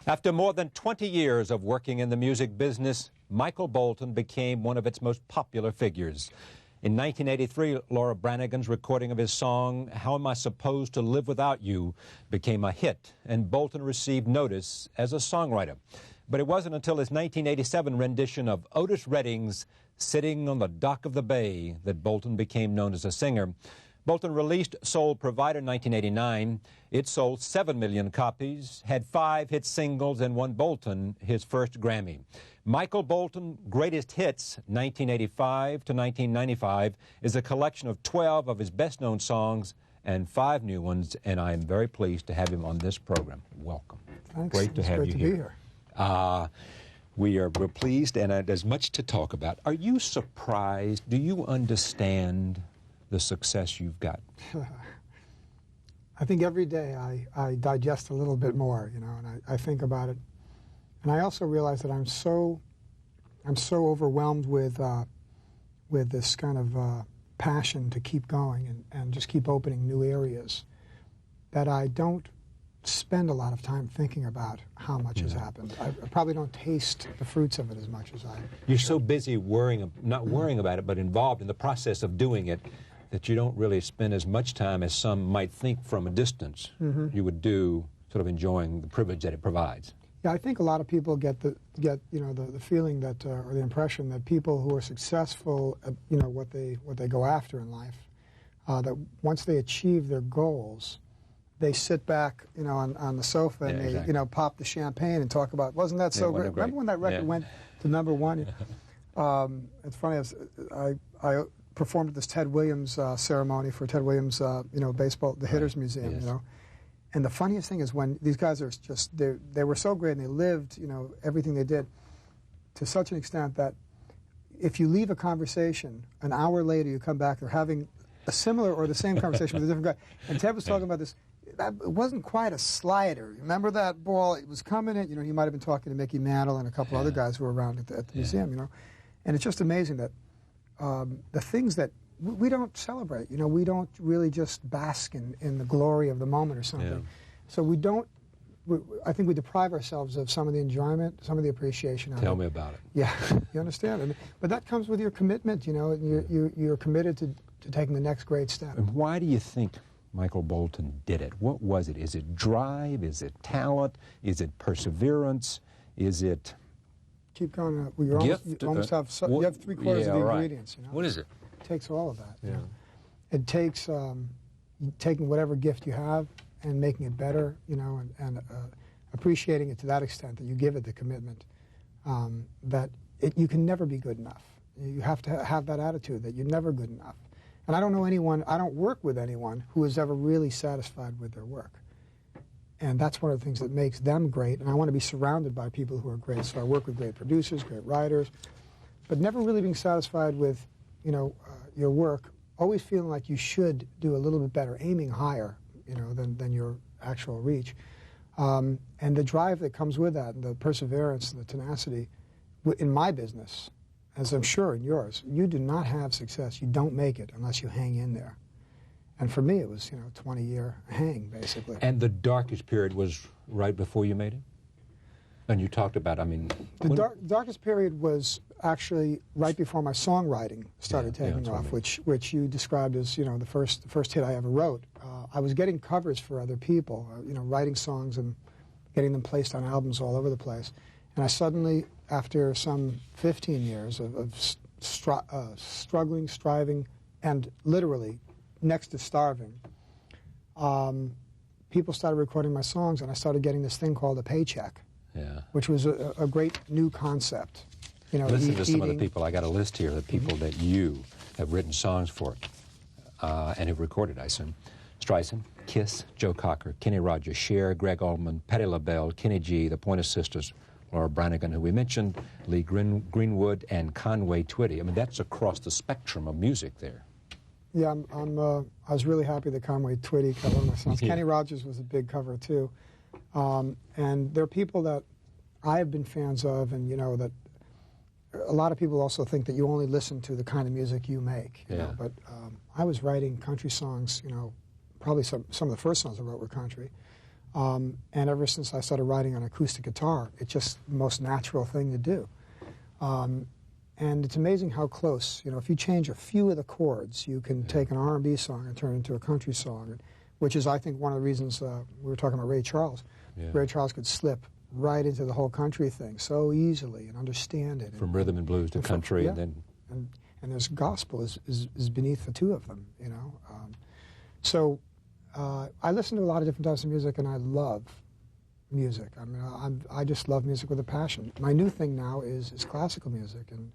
After more than 20 years of working in the music business, Michael Bolton became one of its most popular figures. In 1983, Laura Branigan's recording of his song, How Am I Supposed to Live Without You, became a hit, and Bolton received notice as a songwriter. But it wasn't until his 1987 rendition of Otis Redding's Sitting on the Dock of the Bay that Bolton became known as a singer. Bolton released Soul Provider in 1989. It sold 7 million copies, had 5 hit singles, and won Bolton his first Grammy. Michael Bolton Greatest Hits, 1985 to 1995, is a collection of 12 of his best-known songs and 5 new ones, and I am very pleased to have him on this program. Welcome. Thanks. Great to have you here. We're pleased, and there's much to talk about. Are you surprised? Do you understand the success you've got? I think every day I digest a little bit more, and I think about it. And I also realize that I'm so overwhelmed with this kind of passion to keep going and just keep opening new areas that I don't spend a lot of time thinking about how much has happened. I probably don't taste the fruits of it as much as I You're so busy not worrying about it, but involved in the process of doing it, that you don't really spend as much time as some might think from a distance you would do sort of enjoying the privilege that it provides. Yeah, I think a lot of people get the feeling that or the impression that people who are successful at what they go after in life, that once they achieve their goals, they sit back on the sofa and they pop the champagne and talk about, wasn't that so great? Remember when that record went to #1? It's funny. I performed at this Ted Williams ceremony for Ted Williams, baseball, the Hitters Museum, And the funniest thing is when these guys are just, they were so great and they lived, everything they did to such an extent that if you leave a conversation, an hour later you come back, they're having a similar or the same conversation with a different guy. And Ted was talking about this, it wasn't quite a slider. Remember that ball? It was coming in, he might have been talking to Mickey Mantle and a couple other guys who were around at the museum, And it's just amazing that the things that we don't celebrate, we don't really just bask in the glory of the moment or something. Yeah. So I think we deprive ourselves of some of the enjoyment, some of the appreciation. Tell me about it. Yeah, you understand. But that comes with your commitment, and you're committed to taking the next great step. And why do you think Michael Bolton did it? What was it? Is it drive? Is it talent? Is it perseverance? Is it... Keep going. You almost have 3/4 of the ingredients. What is it? It takes all of that. Yeah. It takes taking whatever gift you have and making it better, and appreciating it to that extent that you give it the commitment that you can never be good enough. You have to have that attitude that you're never good enough. And I don't work with anyone who is ever really satisfied with their work. And that's one of the things that makes them great. And I want to be surrounded by people who are great. So I work with great producers, great writers, but never really being satisfied with, your work. Always feeling like you should do a little bit better, aiming higher, than your actual reach. And the drive that comes with that, and the perseverance and the tenacity, in my business, as I'm sure in yours, you do not have success. You don't make it unless you hang in there. And for me, it was, 20-year hang, basically. And the darkest period was right before you made it? And you talked about, The darkest period was actually right before my songwriting started taking off, which you described as, the first hit I ever wrote. I was getting covers for other people, writing songs and getting them placed on albums all over the place. And I suddenly, after some 15 years of struggling, striving, and literally next to starving, people started recording my songs, and I started getting this thing called a paycheck, which was a great new concept. Listen to some of the people. I got a list here of people that you have written songs for and have recorded, I assume. Streisand, Kiss, Joe Cocker, Kenny Rogers, Cher, Greg Allman, Patti LaBelle, Kenny G, the Pointer Sisters, Laura Branigan, who we mentioned, Lee Greenwood, and Conway Twitty. That's across the spectrum of music there. Yeah, I was really happy that Conway Twitty covered one of my songs. Kenny Rogers was a big cover, too. And there are people that I have been fans of, and, that a lot of people also think that you only listen to the kind of music you make. But I was writing country songs, probably some of the first songs I wrote were country. And ever since I started writing on acoustic guitar, it's just the most natural thing to do. And it's amazing how close, if you change a few of the chords, you can take an R&B song and turn it into a country song, which is, I think, one of the reasons we were talking about Ray Charles. Yeah. Ray Charles could slip right into the whole country thing so easily and understand it. From rhythm and blues to country, and then... And there's gospel is beneath the two of them, So I listen to a lot of different types of music, and I love music. I mean, I just love music with a passion. My new thing now is classical music, and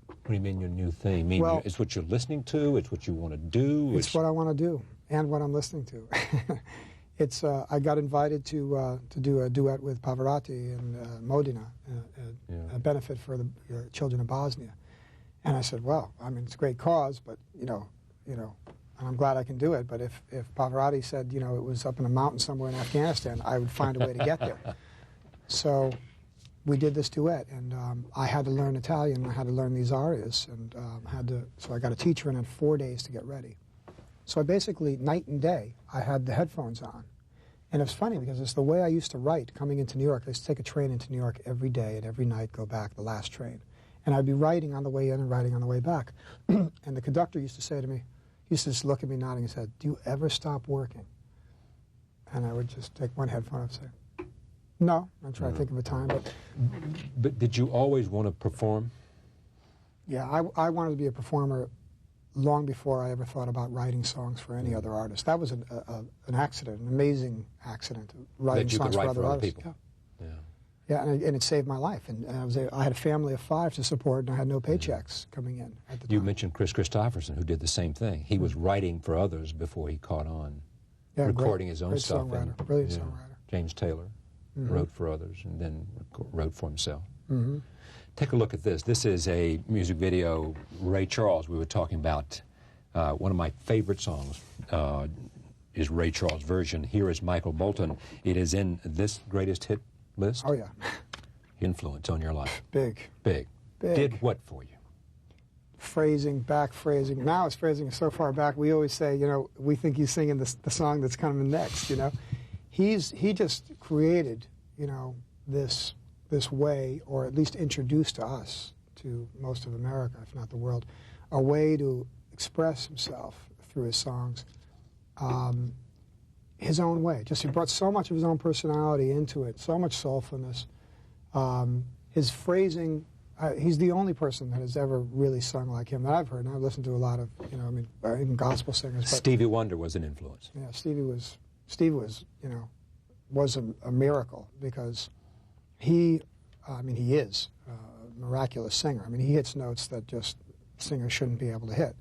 what do you mean your new thing? It's what you're listening to? It's what you want to do? It's what I want to do and what I'm listening to. I got invited to do a duet with Pavarotti in Modena, a benefit for the children of Bosnia. And I said, well, I mean, it's a great cause, but, and I'm glad I can do it. But if Pavarotti said, it was up in a mountain somewhere in Afghanistan, I would find a way to get there. So we did this duet, and I had to learn Italian. I had to learn these arias, and so I got a teacher, and had 4 days to get ready. So I basically, night and day, I had the headphones on. And it's funny because it's the way I used to write coming into New York. I used to take a train into New York every day, and every night go back, the last train. And I'd be writing on the way in and writing on the way back. And the conductor used to say to me, he used to just look at me nodding his head, do you ever stop working? And I would just take one headphone and say, no. I'd try to think of a time. But did you always want to perform? Yeah, I wanted to be a performer long before I ever thought about writing songs for any other artist. That was an accident, an amazing accident, writing songs for other artists. People. Yeah. Yeah, and it saved my life. And I had a family of 5 to support, and I had no paychecks coming in at the time. You mentioned Chris Christopherson, who did the same thing. He was writing for others before he caught on, recording his own stuff. Brilliant songwriter. James Taylor wrote for others and then wrote for himself. Take a look at this. This is a music video, Ray Charles, we were talking about. One of my favorite songs is Ray Charles' version. Here is Michael Bolton. It is in this greatest hit list. Oh, yeah. Influence on your life. Big. Did what for you? Phrasing, back phrasing. Now his phrasing is so far back, we always say, we think he's singing the song that's coming next, He just created, this way, or at least introduced to us, to most of America, if not the world, a way to express himself through his songs, his own way. Just he brought so much of his own personality into it, so much soulfulness. His phrasing, he's the only person that has ever really sung like him that I've heard, and I've listened to a lot of, even gospel singers. But Stevie Wonder was an influence. Yeah, Stevie was a miracle, because he is a miraculous singer. He hits notes that just singers shouldn't be able to hit.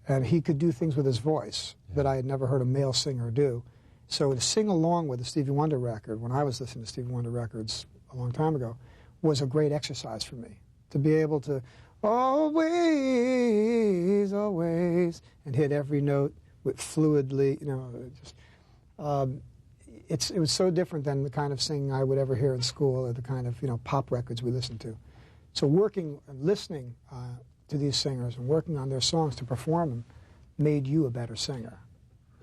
And he could do things with his voice that I had never heard a male singer do. So to sing along with the Stevie Wonder record, when I was listening to Stevie Wonder records a long time ago, was a great exercise for me. To be able to always, always, and hit every note with fluidly, it was so different than the kind of singing I would ever hear in school, or the kind of pop records we listened to. So working and listening to these singers and working on their songs to perform them made you a better singer.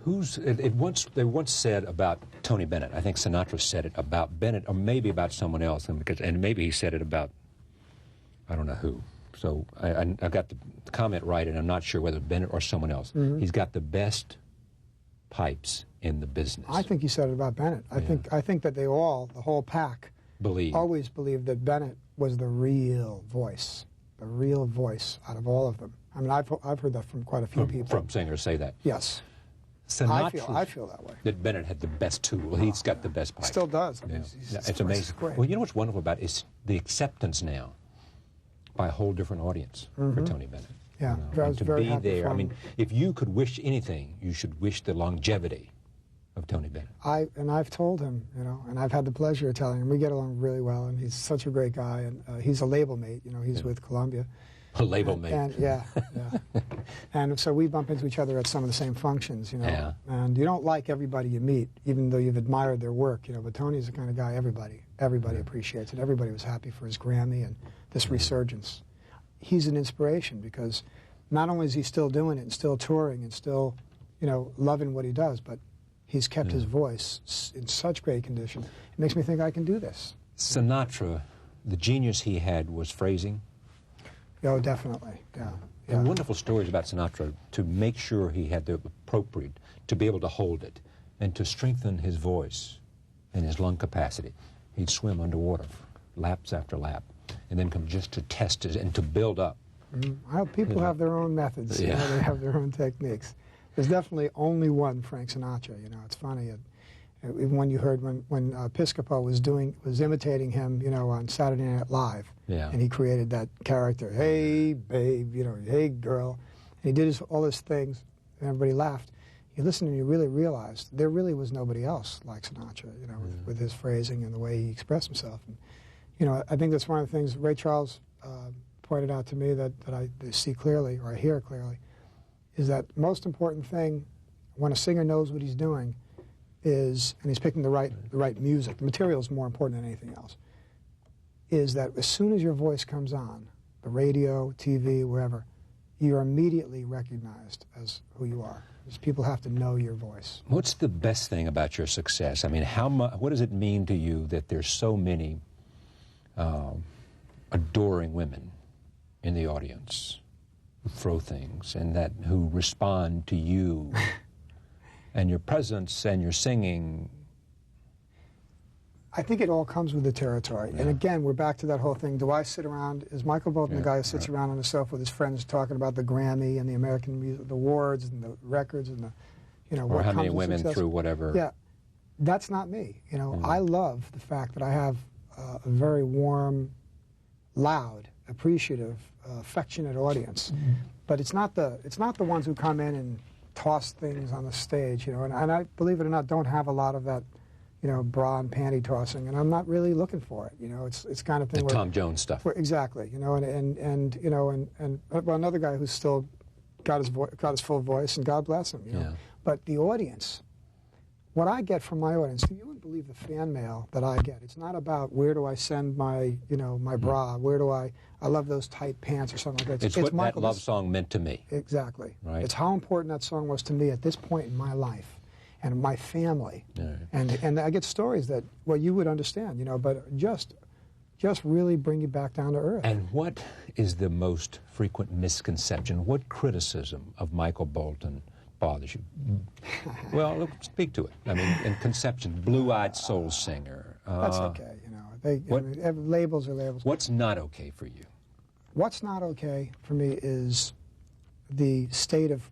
They once said about Tony Bennett, I think Sinatra said it about Bennett, or maybe about someone else, and maybe he said it about, I don't know who. So I got the comment right, and I'm not sure whether Bennett or someone else. He's got the best pipes in the business. I think he said it about Bennett. I think that the whole pack, always believed that Bennett was the real voice out of all of them. I've heard that from quite a few people. From singers say that. Yes. Sinatra, I feel that way. That Bennett had the best tool. He's got the best pipe. Still does. It's amazing. Well, you know what's wonderful about it is the acceptance now by a whole different audience for Tony Bennett. Yeah, I was very happy there. for him. If you could wish anything, you should wish the longevity of Tony Bennett. I've told him, and I've had the pleasure of telling him. We get along really well, and he's such a great guy, and he's a label mate. He's with Columbia. A label mate. And and so we bump into each other at some of the same functions, Yeah. And you don't like everybody you meet, even though you've admired their work, But Tony's the kind of guy everybody appreciates, and everybody was happy for his Grammy and this resurgence. He's an inspiration, because not only is he still doing it and still touring and still, loving what he does, but he's kept his voice in such great condition. It makes me think I can do this. Sinatra, the genius he had was phrasing. Oh, definitely, yeah. And wonderful stories about Sinatra to make sure he had the appropriate, to be able to hold it, and to strengthen his voice and his lung capacity. He'd swim underwater laps after lap, and then come just to test it and to build up. Well, people have their own methods. Yeah. You know, they have their own techniques. There's definitely only one Frank Sinatra. You know, it's funny. Even when you heard when Piscopo was imitating him, you know, on Saturday Night Live, and he created that character. Hey, babe, you know, hey, girl, and he did all those things, and everybody laughed. You listen and you really realized there really was nobody else like Sinatra, you know, with his phrasing and the way he expressed himself. And, you know, I think that's one of the things Ray Charles pointed out to me that I see clearly, or I hear clearly, is that most important thing when a singer knows what he's doing is, and he's picking the right music, the material is more important than anything else, is that as soon as your voice comes on, the radio, TV, wherever, you're immediately recognized as who you are. Because people have to know your voice. What's the best thing about your success? I mean, what does it mean to you that there's so many adoring women in the audience who throw things and who respond to you and your presence and your singing? I think it all comes with the territory. Yeah. And again, we're back to that whole thing. Do I sit around, is Michael Bolton the guy who sits around on the sofa with his friends talking about the Grammy and the American music, the awards and the records and the, you know, or what how many comes with women success? through whatever? Yeah, that's not me. You know, I love the fact that I have a very warm, loud, appreciative, affectionate audience. But it's not the ones who come in and toss things on the stage, you know, and I, believe it or not, don't have a lot of that, you know, bra and panty tossing, and I'm not really looking for it. You know, it's kind of thing. The Tom Jones stuff. Exactly. You know, and you know, and well, another guy who's still got his full voice, and God bless him. You know, Yeah. But the audience, what I get from my audience, you wouldn't believe the fan mail that I get. It's not about where do I send my, you know, my bra, where do I love those tight pants or something like that. It's what Michael, that love song meant to me. Exactly. Right. It's how important that song was to me at this point in my life and my family. Yeah. And I get stories that, well, you would understand, you know, but just really bring you back down to earth. And what is the most frequent misconception? What criticism of Michael Bolton bothers you? Well, look, speak to it. I mean, in conception, blue-eyed soul singer. That's okay, you know. I mean, labels are labels. What's not okay for you? What's not okay for me is the state of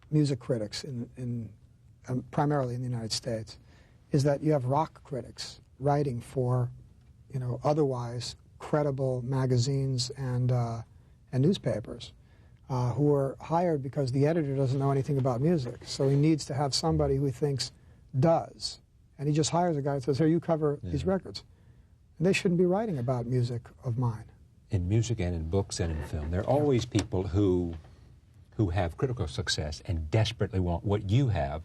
music critics primarily in the United States, is that you have rock critics writing for, you know, otherwise credible magazines and newspapers who are hired because the editor doesn't know anything about music. So he needs to have somebody who he thinks does. And he just hires a guy and says, here, you cover these records. And they shouldn't be writing about music of mine. In music and in books and in film, there are always people who have critical success and desperately want what you have,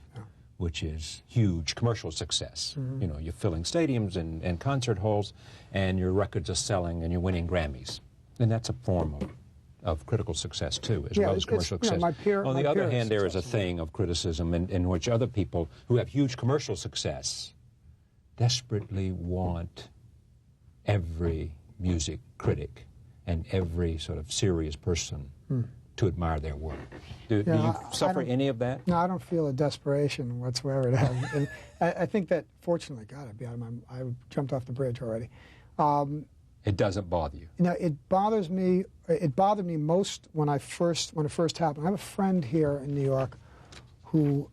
which is huge commercial success. You know, you're filling stadiums and concert halls, and your records are selling, and you're winning Grammys. And that's a form of critical success, too, as well as commercial success. On the other hand, there is a thing of criticism in which other people who have huge commercial success desperately want every music critic and every sort of serious person to admire their work. Do you suffer any of that? No, I don't feel a desperation whatsoever to have. And I think that, fortunately, God, I jumped off the bridge already. It doesn't bother you? No, it bothers me. It bothered me most when it first happened. I have a friend here in New York who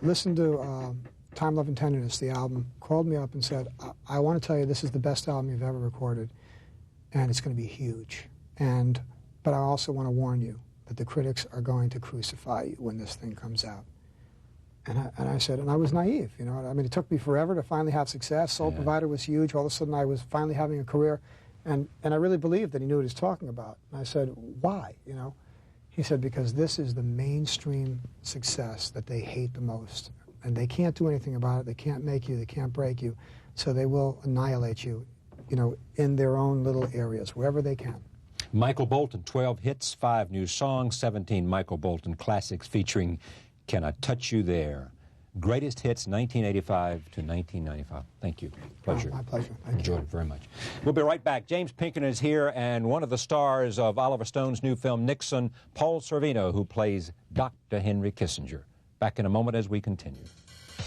listened to Time, Love, and Tenderness, the album, called me up and said, I want to tell you this is the best album you've ever recorded, and it's going to be huge. But I also want to warn you that the critics are going to crucify you when this thing comes out. And I said, and I was naive, you know. I mean, it took me forever to finally have success. Soul Provider was huge. All of a sudden, I was finally having a career, and I really believed that he knew what he was talking about. And I said, why, you know? He said, because this is the mainstream success that they hate the most. And they can't do anything about it. They can't make you. They can't break you. So they will annihilate you, you know, in their own little areas, wherever they can. Michael Bolton, 12 hits, 5 new songs, 17 Michael Bolton classics featuring Can I Touch You There? Greatest Hits 1985 to 1995. Thank you. Pleasure. Oh, my pleasure. Thank you. Enjoyed it very much. We'll be right back. James Pinkerton is here, and one of the stars of Oliver Stone's new film, Nixon, Paul Sorvino, who plays Dr. Henry Kissinger. Back in a moment as we continue.